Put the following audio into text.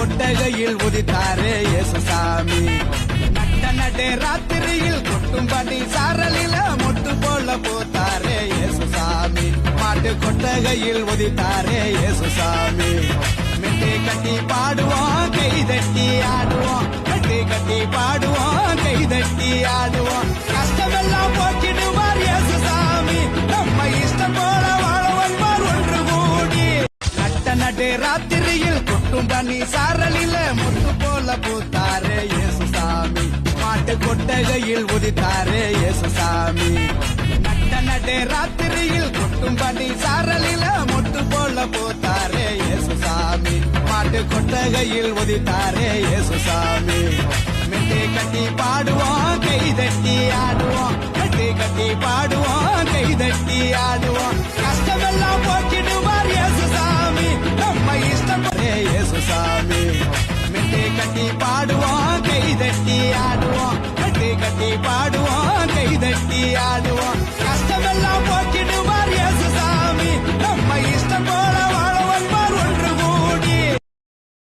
கொட்டகையில் உதித்தாரே இயேசுசாமி. நட்ட நடே ராத்திரியில் கொட்டும்படி சாரலில மொட்டு போல போத்தாரே இயேசுசாமி. மாட்டு கொட்டகையில் உதித்தாரே இயேசுசாமி. மெட்டி கட்டி பாடுவோம் கை தட்டி ஆடுவோம், மெட்டி கட்டி பாடுவோம் கை தட்டி ஆடுவோம். கஷ்டமெல்லாம் போக்கிடுவார் இயேசுசாமி, நம்ம இஷ்டம் போல வாழ வைப்பார் ஒன்று கூடி. நட்ட நடு ராத்திரியில் கொட்டும் பனி சாரலில முட்டு போல பூத்தாரே இயேசுசாமி. மாட்டு கொட்டகையில் உதித்தாரே இயேசுசாமி. நட்ட நடு ராத்திரியில் கொட்டும் பனி சாரலில முட்டு போல பூத்தாரே இயேசுசாமி. மாட்டு கொட்டகையில் உதித்தாரே இயேசுசாமி. மெட்டி கட்டி பாடுவோம் கை தட்டி ஆடுவோம், மெட்டி கட்டி பாடுவோம் கை தட்டி ஆடுவோம். கஷ்டமெல்லாம் போக்கிடுவார் இயேசுசாமி, நம்ம இஷ்டம் இயேசுசாமி. மெட்டி கட்டி பாடுவோம் கை தட்டி ஆடுவோம், மெட்டி கட்டி பாடுவோம்